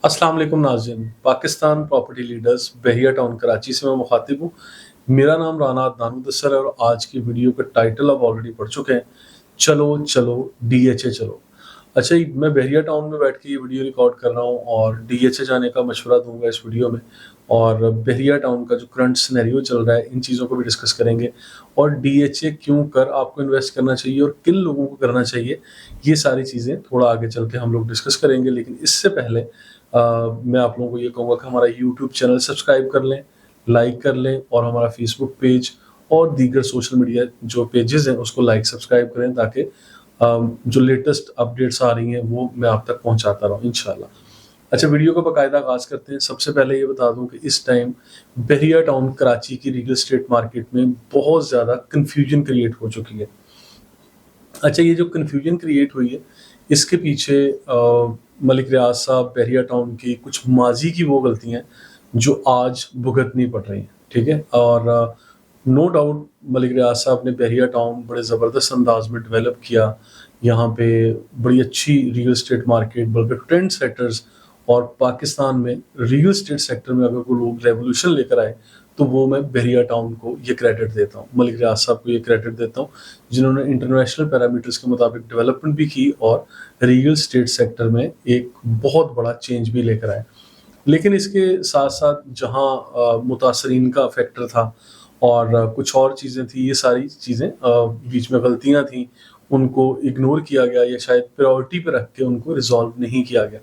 अस्सलाम वालेकुम नाज़रीन, पाकिस्तान प्रॉपर्टी लीडर्स बहिया टाउन कराची से मैं मुखातिब हूँ। मेरा नाम राना अदनान मुदस्सर है और आज की वीडियो का टाइटल आप ऑलरेडी पढ़ चुके हैं, चलो चलो डीएचए चलो। अच्छा, मैं बहिया टाउन में बैठ के ये वीडियो रिकॉर्ड कर रहा हूँ और डीएचए जाने का मशवरा दूंगा इस वीडियो में, और बहिया टाउन का जो करंट सिनेरियो चल रहा है इन चीज़ों को भी डिस्कस करेंगे, और डीएचए क्यों कर आपको इन्वेस्ट करना चाहिए और किन लोगों को करना चाहिए, ये सारी चीज़ें थोड़ा आगे चल के हम लोग डिस्कस करेंगे। लेकिन इससे पहले मैं आप लोगों को ये कहूँगा कि हमारा यूट्यूब चैनल सब्सक्राइब कर लें, लाइक कर लें, और हमारा फेसबुक पेज और दीगर सोशल मीडिया जो पेजेस हैं उसको लाइक सब्सक्राइब करें, ताकि जो लेटेस्ट अपडेट्स आ रही हैं वो मैं आप तक पहुंचाता रहूं इंशाल्लाह। अच्छा, वीडियो का बाकायदा आगाज़ करते हैं। सबसे पहले ये बता दूं कि इस टाइम बहिया टाउन कराची की रियल एस्टेट मार्केट में बहुत ज़्यादा कन्फ्यूजन क्रिएट हो चुकी है। अच्छा, ये जो कन्फ्यूजन क्रिएट हुई है इसके पीछे मलिक रियाज साहब बहिया टाउन की कुछ माजी की वो गलतियां जो आज भुगतनी पड़ रही हैं, ठीक है। और नो डाउट मलिक रियाज साहब ने बहिया टाउन बड़े ज़बरदस्त अंदाज में डेवलप किया। यहाँ पे बड़ी अच्छी रियल एस्टेट मार्केट, बल्कि ट्रेंड सेटर्स, और पाकिस्तान में रियल एस्टेट सेक्टर में अगर कोई लोग रेवोल्यूशन लेकर आए तो वो मैं बहिया टाउन को ये क्रेडिट देता हूँ, मलिक रियाज साहब को ये क्रेडिट देता हूँ, जिन्होंने इंटरनेशनल पैरामीटर्स के मुताबिक डेवलपमेंट भी की और रियल एस्टेट सेक्टर में एक बहुत बड़ा चेंज भी लेकर आए। लेकिन इसके साथ साथ जहाँ मुतासरीन का फैक्टर था और कुछ और चीज़ें थी, ये सारी चीज़ें बीच में गलतियाँ थी, उनको इग्नोर किया गया या शायद प्रायोरिटी पे रख के उनको रिजॉल्व नहीं किया गया।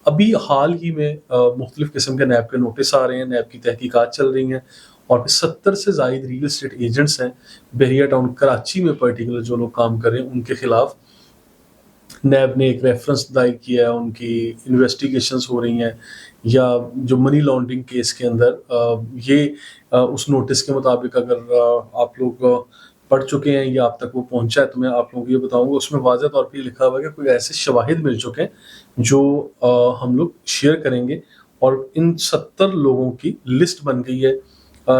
अभी हाल ही में मुख्तलिफ किस्म के नैब के नोटिस आ रहे हैं, नैब की तहकीकात चल रही हैं, और 70 से ज़ायद रियल एस्टेट एजेंट्स हैं बहिया टाउन कराची में पर्टिकुलर जो लोग काम कर रहे हैं उनके खिलाफ नैब ने एक रेफरेंस दायर किया है, उनकी इन्वेस्टिगेशंस हो रही हैं, या जो मनी लॉन्ड्रिंग केस के अंदर ये उस नोटिस के मुताबिक अगर आप लोग पढ़ चुके हैं या आप तक वो पहुंचा है तो मैं आप लोगों को ये बताऊंगा, उसमें वाज़ह तौर पे लिखा हुआ है कि कोई ऐसे शवाहिद मिल चुके हैं जो हम लोग शेयर करेंगे, और इन 70 लोगों की लिस्ट बन गई है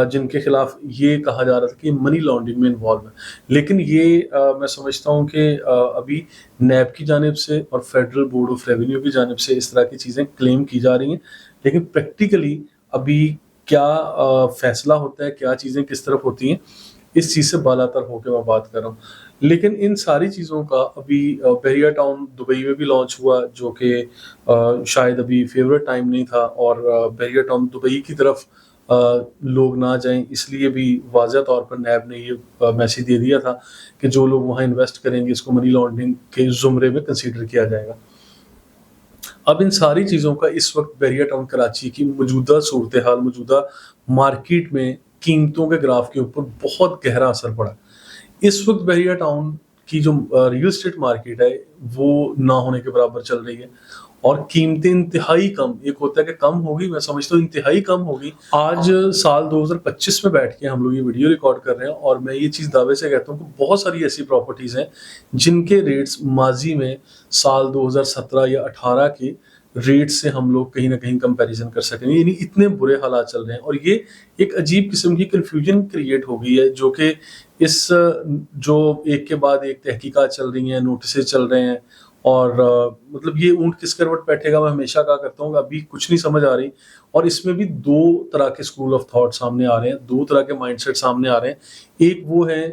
जिनके खिलाफ ये कहा जा रहा था कि मनी लॉन्ड्रिंग में इन्वॉल्व है। लेकिन ये मैं समझता हूँ कि अभी नैब की जानिब से और फेडरल बोर्ड ऑफ रेवेन्यू की जानिब से इस तरह की चीज़ें क्लेम की जा रही हैं, लेकिन प्रैक्टिकली अभी क्या फैसला होता है, क्या चीज़ें किस तरफ होती हैं, इस चीज़ से बालातर होकर मैं बात कर रहा हूँ। लेकिन इन सारी चीज़ों का अभी बहिया टाउन दुबई में भी लॉन्च हुआ, जो कि शायद अभी फेवरेट टाइम नहीं था, और बहिया टाउन दुबई की तरफ लोग ना जाएं, इसलिए भी वाज़ह तौर पर नैब ने ये मैसेज दे दिया था कि जो लोग वहाँ इन्वेस्ट करेंगे इसको मनी लॉन्ड्रिंग के ज़ुमरे में कंसीडर किया जाएगा। अब इन सारी चीज़ों का इस वक्त बहिया टाउन कराची की मौजूदा सूरत हाल, मौजूदा मार्केट में कीमतों के ग्राफ के ऊपर बहुत गहरा असर पड़ा। इस वक्त बहिया टाउन की जो रियल एस्टेट मार्केट है वो ना होने के बराबर चल रही है, और कीमतें इंतहाई कम, एक होता है कि कम होगी, मैं समझता हूँ इंतहाई कम होगी। आज साल 2025 में बैठ के हम लोग ये वीडियो रिकॉर्ड कर रहे हैं, और मैं ये चीज़ दावे से कहता हूँ कि बहुत सारी ऐसी प्रॉपर्टीज़ हैं जिनके रेट्स माजी में साल 2017 या 18 के रेट से हम लोग कहीं ना कहीं कंपैरिजन कर सकेंगे, यानी इतने बुरे हालात चल रहे हैं। और ये एक अजीब किस्म की कन्फ्यूजन क्रिएट हो गई है, जो कि इस जो एक के बाद एक तहकीकात चल रही हैं, नोटिस चल रहे हैं, और मतलब ये ऊंट किस करवट बैठेगा, मैं हमेशा कहा करता हूँ, अभी कुछ नहीं समझ आ रही। और इसमें भी दो तरह के स्कूल ऑफ थॉट सामने आ रहे हैं, दो तरह के माइंडसेट सामने आ रहे हैं। एक वो है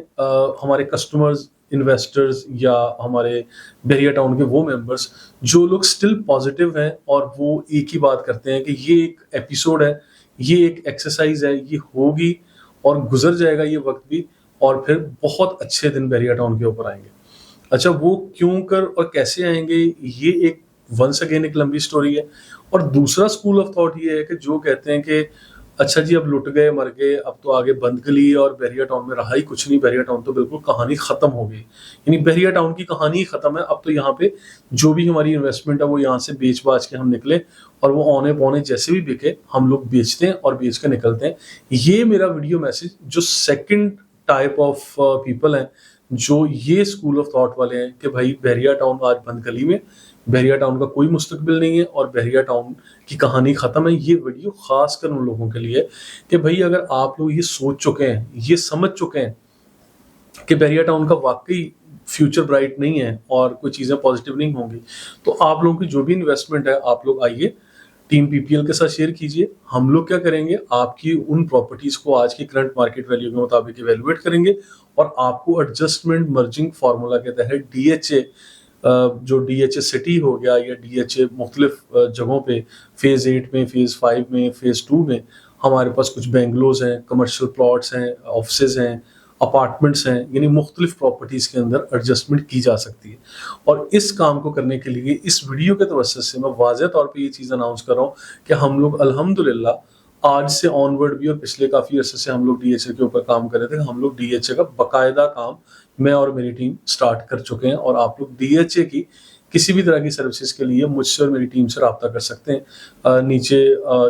हमारे कस्टमर्स, इन्वेस्टर्स, या हमारे बहिया टाउन के वो मेंबर्स जो लोग स्टिल पॉजिटिव हैं, और वो एक ही बात करते हैं कि ये एक एपिसोड है, ये एक एक्सरसाइज है, ये होगी और गुजर जाएगा ये वक्त भी, और फिर बहुत अच्छे दिन बहिया टाउन के ऊपर आएंगे। अच्छा, वो क्यों कर और कैसे आएंगे, ये एक वंस अगेन एक लंबी स्टोरी है। और दूसरा स्कूल ऑफ थॉट ये है कि जो कहते हैं कि अच्छा जी, अब लुट गए, मर गए, अब तो आगे बंद गली है और बहिया टाउन में रहा ही कुछ नहीं, बहिया टाउन तो बिल्कुल कहानी खत्म हो गई, यानी बहिया टाउन की कहानी ही खत्म है। अब तो यहाँ पे जो भी हमारी इन्वेस्टमेंट है वो यहाँ से बेच बाच के हम निकले, और वो औने पौने जैसे भी बिके हम लोग बेचते हैं और बेच के निकलते हैं। ये मेरा वीडियो मैसेज जो सेकंड टाइप ऑफ पीपल हैं, जो ये स्कूल ऑफ थॉट वाले हैं कि भाई बहिया टाउन आज बंद गली में, बहिया टाउन का कोई मुस्तकबिल नहीं है और बहिया टाउन की कहानी खत्म है, ये वीडियो खास कर उन लोगों के लिए कि भाई अगर आप लोग ये सोच चुके हैं, ये समझ चुके हैं कि बहिया टाउन का वाकई फ्यूचर ब्राइट नहीं है और कोई चीज़ें पॉजिटिव नहीं होंगी, तो आप लोगों की जो भी इन्वेस्टमेंट है आप लोग आइए, टीम PPL के साथ शेयर कीजिए। हम लोग क्या करेंगे, आपकी उन प्रॉपर्टीज को आज की करंट मार्केट वैल्यू के मुताबिक इवेल्युएट करेंगे और आपको एडजस्टमेंट मर्जिंग फार्मूला के तहत DHA, जो DHA सिटी हो गया या DHA मुख्तलिफ जगहों पे फेज़ 8 में, फेज़ 5 में, फेज़ 2 में हमारे पास कुछ बेंगलोज हैं, कमर्शियल प्लॉट्स हैं, ऑफिसेज हैं, अपार्टमेंट्स हैं, यानी मुख्तलिफ प्रॉपर्टीज़ के अंदर एडजस्टमेंट की जा सकती है। और इस काम को करने के लिए इस वीडियो के तवज्जुह से मैं वाज़ेह तौर पे ये चीज़ अनाउंस कर रहा हूँ कि हम लोग अल्हम्दुलिल्लाह आज से ऑनवर्ड भी और पिछले काफ़ी अरसे से हम लोग DHA के ऊपर काम कर रहे थे। हम लोग DHA का बाकायदा काम मैं और मेरी टीम स्टार्ट कर चुके हैं और आप लोग DHA की किसी भी तरह की सर्विसेज के लिए मुझसे और मेरी टीम से रब्ता कर सकते हैं। नीचे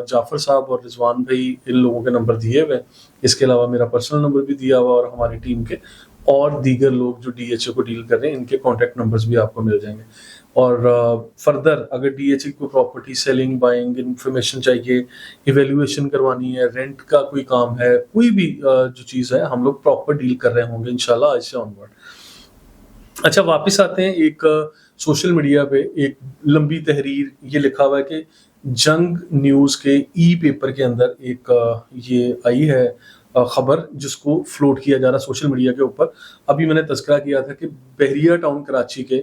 जाफर साहब और रिजवान भाई इन लोगों के नंबर दिए हुए हैं। इसके अलावा मेरा पर्सनल नंबर भी दिया हुआ और हमारी टीम के और दीगर लोग जो DHA को डील कर रहे हैं इनके कॉन्टैक्ट नंबर्स भी आपको मिल जाएंगे। और फर्दर अगर DHA को प्रॉपर्टी सेलिंग बाइंग इन्फॉर्मेशन चाहिए, इवेल्युएशन करवानी है, रेंट का कोई काम है, कोई भी जो चीज़ है हम लोग प्रॉपर डील कर रहे होंगे इंशाल्लाह आज से ऑनवर्ड। अच्छा, वापस आते हैं। एक सोशल मीडिया पे एक लंबी तहरीर ये लिखा हुआ है कि जंग न्यूज़ के पेपर के अंदर एक ये आई है खबर जिसको फ्लोट किया जा रहा है सोशल मीडिया के ऊपर। अभी मैंने तज़किरा किया था कि बहरिया टाउन कराची के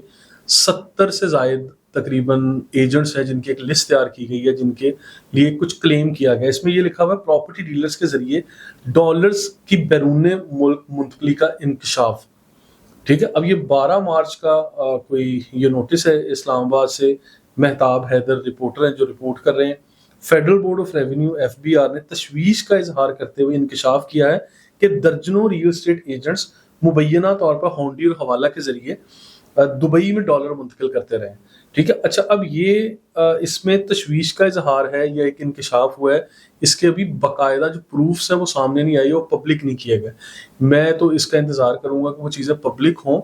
70 से ज़ायद तकरीबन एजेंट्स हैं जिनकी एक लिस्ट तैयार की गई है जिनके लिए कुछ क्लेम किया गया। इसमें ये लिखा हुआ है प्रॉपर्टी डीलर्स के जरिए डॉलर्स की बैरून मुल्क मुंतकली का इंकशाफ। ठीक है, अब ये 12 मार्च का कोई ये नोटिस है इस्लामाबाद से। महताब हैदर रिपोर्टर हैं जो रिपोर्ट कर रहे हैं। Federal board of revenue FBR ने तशवीश का इजहार करते हुए इंकशाफ किया है कि दर्जनों रियल एस्टेट एजेंट्स मुबैना तौर पर होंडी और हवाला के जरिए दुबई में डॉलर मुंतकिल करते रहे। ठीक है, अच्छा अब ये इसमें तशवीश का इजहार है या एक इंकशाफ हुआ है, इसके अभी बाकायदा जो प्रूफ्स हैं वो सामने नहीं आई, वो पब्लिक नहीं किए गए। मैं तो इसका इंतज़ार करूंगा कि वो चीज़ें पब्लिक हों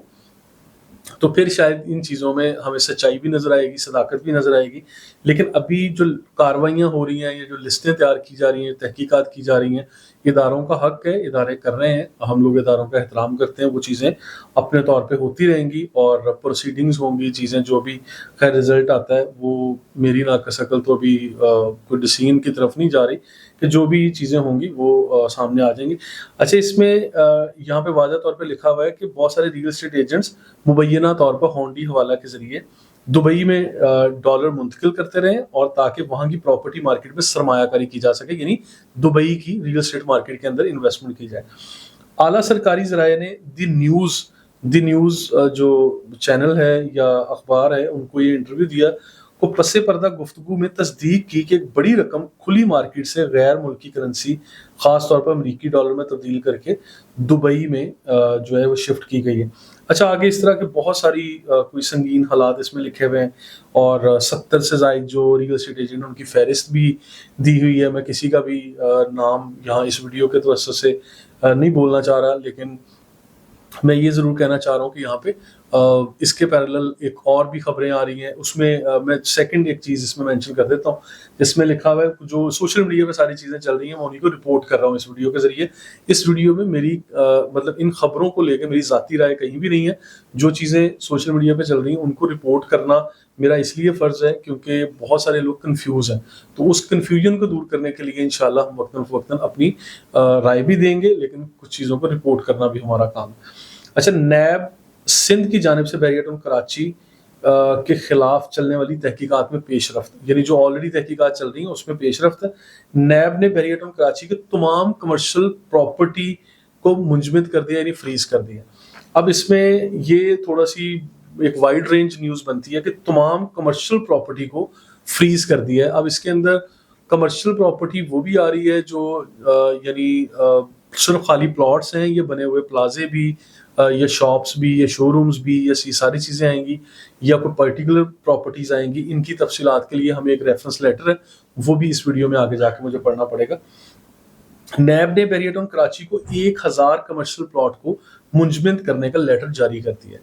तो फिर शायद इन चीज़ों में हमें सच्चाई भी नज़र आएगी, सदाकत भी नज़र आएगी। लेकिन अभी जो कार्रवाइयाँ हो रही हैं या जो लिस्टें तैयार की जा रही हैं, तहकीकात की जा रही हैं, इदारों का हक है, इदारे कर रहे हैं, हम लोग इदारों का एहतराम करते हैं। वो चीज़ें अपने तौर पे होती रहेंगी और प्रोसीडिंग्स होंगी। चीज़ें जो भी खैर रिजल्ट आता है वो मेरी नाकस अकल तो अभी कोई डिसीजन की तरफ नहीं जा रही कि जो भी चीज़ें होंगी वो सामने आ जाएंगी। अच्छा, इसमें यहाँ पे वाज़ह तौर पे लिखा हुआ है कि बहुत सारे रियल एस्टेट एजेंट्स मुबैना तौर पर होंडी हवाला के ज़रिए दुबई में डॉलर मुंतकिल करते रहें और ताकि वहाँ की प्रॉपर्टी मार्केट में सरमायाकारी की जा सके, यानी दुबई की रियल एस्टेट मार्केट के अंदर इन्वेस्टमेंट की जाए। आला सरकारी ज़राए ने द न्यूज़ जो चैनल है या अखबार है उनको ये इंटरव्यू दिया को पसे पर्दा गुफ्तगू में तस्दीक की कि एक बड़ी रकम खुली मार्केट से गैर मुल्की करेंसी ख़ास तौर पर अमरीकी डॉलर में तब्दील करके दुबई में जो है वो शिफ्ट की गई है। अच्छा, आगे इस तरह के बहुत सारी कोई संगीन हालात इसमें लिखे हुए हैं और 70 से ज़ायद जो रियल एस्टेट एजेंट उनकी फहरिस्त भी दी हुई है। मैं किसी का भी नाम यहाँ इस वीडियो के तवज्जुह से नहीं बोलना चाह रहा, लेकिन मैं ये ज़रूर कहना चाह रहा हूँ कि यहाँ पे इसके पैरेलल एक और भी खबरें आ रही हैं। उसमें मैं सेकंड एक चीज़ इसमें मेंशन कर देता हूँ जिसमें लिखा हुआ है जो सोशल मीडिया पे सारी चीज़ें चल रही हैं मैं उन्हीं को रिपोर्ट कर रहा हूँ इस वीडियो के ज़रिए। इस वीडियो में मेरी मतलब इन खबरों को लेकर मेरी ज़ाती राय कहीं भी नहीं है। जो चीज़ें सोशल मीडिया पे चल रही हैं उनको रिपोर्ट करना मेरा इसलिए फ़र्ज़ है क्योंकि बहुत सारे लोग कंफ्यूज हैं, तो उस कंफ्यूजन को दूर करने के लिए इंशाल्लाह हम वक्तन अपनी राय भी देंगे, लेकिन कुछ चीज़ों को रिपोर्ट करना भी हमारा काम है। अच्छा, नैब सिंध की जानिब से बहरिया टाउन कराची के खिलाफ चलने वाली तहकीकात में पेशरफ्त, यानी जो ऑलरेडी तहकीकात चल रही हैं उसमें पेशरफ्त है। नैब ने बहरिया टाउन कराची के तमाम कमर्शियल प्रॉपर्टी को मुंजमद कर दिया, यानी फ्रीज कर दिया। अब इसमें ये थोड़ा सी एक वाइड रेंज न्यूज़ बनती है कि तमाम कमर्शियल प्रॉपर्टी को फ्रीज कर दिया है। अब इसके अंदर कमर्शियल प्रॉपर्टी वो भी आ रही है जो यानी सिर्फ खाली प्लॉट्स हैं, ये बने हुए प्लाजे भी या शॉप्स भी या शोरूम्स भी या सारी चीज़ें आएंगी या कोई पर्टिकुलर प्रॉपर्टीज़ आएंगी। इनकी तफसीलात के लिए हमें एक रेफरेंस लेटर है वो भी इस वीडियो में आगे जाके मुझे पढ़ना पड़ेगा। नैब ने बहरिया टाउन कराची को 1000 कमर्शियल प्लॉट को मुंजमद करने का लेटर जारी कर दिया।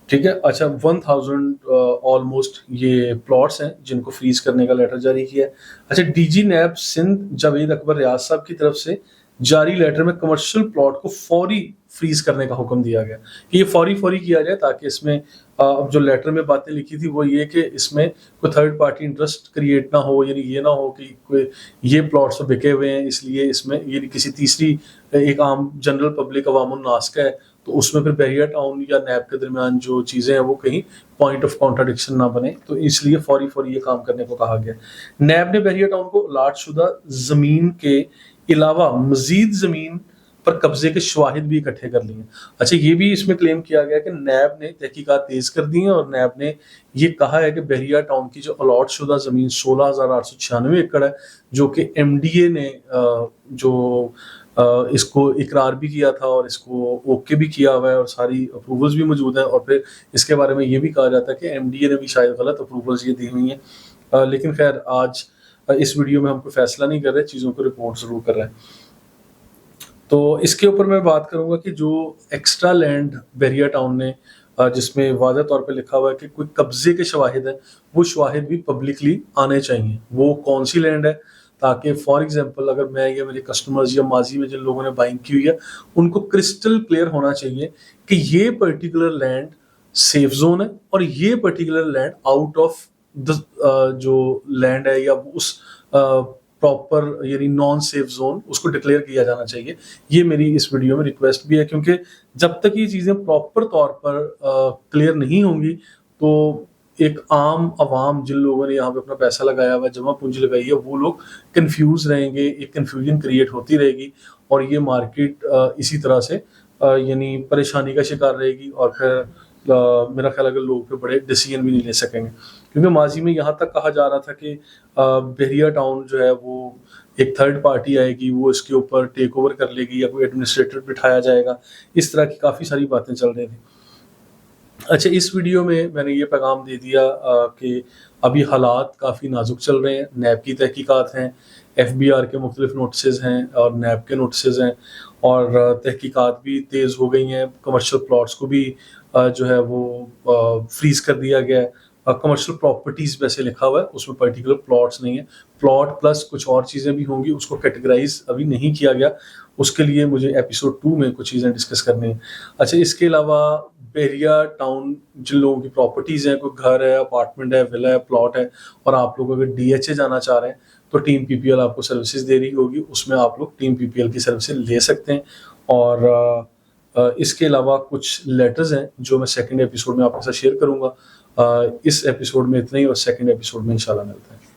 ठीक है, अच्छा 1000 ऑलमोस्ट ये प्लॉट्स हैं जिनको फ्रीज करने का लेटर जारी किया है। अच्छा, DG नैब सिंध जावेद अकबर रियाज साहब की तरफ से जारी लेटर में कमर्शियल प्लॉट को फौरी فریز کرنے کا حکم دیا گیا کہ یہ فوری کیا جائے، تاکہ اس میں اب جو لیٹر میں باتیں لکھی تھی وہ یہ کہ اس میں کوئی تھرڈ پارٹی انٹرسٹ کریٹ نہ ہو، یعنی یہ نہ ہو کہ کوئی یہ پلاٹس بکے ہوئے ہیں اس لیے اس میں یعنی کسی تیسری ایک عام جنرل پبلک عوام الناس کا ہے تو اس میں پھر بحریہ ٹاؤن یا نیب کے درمیان جو چیزیں ہیں وہ کہیں پوائنٹ آف کانٹراڈکشن نہ بنے، تو اس لیے فوری یہ کام کرنے کو کہا گیا۔ نیب نے بحریہ ٹاؤن کو الاٹ شدہ زمین کے علاوہ مزید زمین پر قبضے کے شواہد بھی اکٹھے کر لیے۔ اچھا، یہ بھی اس میں کلیم کیا گیا کہ نیب نے تحقیقات تیز کر دی ہیں اور نیب نے یہ کہا ہے کہ بحریہ ٹاؤن کی جو الاٹ شدہ زمین 16,896 ایکڑ ہے، جو کہ ایم ڈی اے نے جو اس کو اقرار بھی کیا تھا اور اس کو اوکے بھی کیا ہوا ہے اور ساری اپروولز بھی موجود ہیں، اور پھر اس کے بارے میں یہ بھی کہا جاتا ہے کہ ایم ڈی اے نے بھی شاید غلط اپروولز یہ دی ہوئی ہیں، لیکن خیر آج اس ویڈیو میں ہم کوئی فیصلہ نہیں کر رہے، چیزوں کو رپورٹ ضرور کر رہے ہیں۔ تو اس کے اوپر میں بات کروں گا کہ جو ایکسٹرا لینڈ بحریہ ٹاؤن نے جس میں واضح طور پہ لکھا ہوا ہے کہ کوئی قبضے کے شواہد ہیں، وہ شواہد بھی پبلکلی آنے چاہیے۔ وہ کون سی لینڈ ہے، تاکہ فار ایگزامپل اگر میں یا میرے کسٹمرز یا ماضی میں جن لوگوں نے بائنگ کی ہوئی ہے ان کو کرسٹل کلیئر ہونا چاہیے کہ یہ پرٹیکولر لینڈ سیف زون ہے اور یہ پرٹیکولر لینڈ آؤٹ آف جو لینڈ ہے یا اس پراپر یعنی نان سیف زون اس کو ڈکلیئر کیا جانا چاہیے۔ یہ میری اس ویڈیو میں ریکویسٹ بھی ہے، کیونکہ جب تک یہ چیزیں پراپر طور پر کلیئر نہیں ہوں گی تو ایک عام عوام جن لوگوں نے یہاں پہ اپنا پیسہ لگایا ہوا ہے، جمع پونجی لگائی ہے، وہ لوگ کنفیوز رہیں گے، ایک کنفیوژن کریٹ ہوتی رہے گی اور یہ مارکیٹ اسی طرح سے یعنی پریشانی کا شکار رہے گی، اور پھر میرا خیال اگر لوگ پہ بڑے ڈیسیژن بھی نہیں لے سکیں گے۔ کیونکہ ماضی میں یہاں تک کہا جا رہا تھا کہ بحریہ ٹاؤن جو ہے وہ ایک تھرڈ پارٹی آئے گی، وہ اس کے اوپر ٹیک اوور کر لے گی یا کوئی ایڈمنسٹریٹر بٹھایا جائے گا، اس طرح کی کافی ساری باتیں چل رہی تھیں۔ اچھا، اس ویڈیو میں نے یہ پیغام دے دیا کہ ابھی حالات کافی نازک چل رہے ہیں، نیب کی تحقیقات ہیں، ایف بی آر کے مختلف نوٹسز ہیں اور نیب کے نوٹسز ہیں، اور تحقیقات بھی تیز ہو گئی ہیں۔ کمرشل پلاٹس کو بھی جو ہے وہ فریز کر دیا گیا ہے۔ کمرشل پراپرٹیز ویسے لکھا ہوا ہے، اس میں پرٹیکولر پلاٹس نہیں ہے، پلاٹ پلس کچھ اور چیزیں بھی ہوں گی، اس کو کیٹیگرائز ابھی نہیں کیا گیا، اس کے لیے مجھے ایپیسوڈ 2 میں کچھ چیزیں ڈسکس کرنی ہیں۔ اچھا، اس کے علاوہ بحریہ ٹاؤن جن لوگوں کی پراپرٹیز ہیں، کوئی گھر ہے، اپارٹمنٹ ہے، ولا ہے، پلاٹ ہے، اور آپ لوگ اگر ڈی ایچ اے جانا چاہ رہے ہیں تو ٹیم پی پی ایل آپ کو سروسز دے رہی ہوگی، اس میں آپ لوگ ٹیم پی پی ایل کی سروسز لے سکتے ہیں۔ اور اس کے علاوہ کچھ لیٹرز ہیں جو میں سیکنڈ ایپیسوڈ میں آپ کے ساتھ شیئر کروں گا۔ اس ایپیسوڈ میں اتنا ہی، اور سیکنڈ ایپیسوڈ میں انشاءاللہ ملتے ہیں۔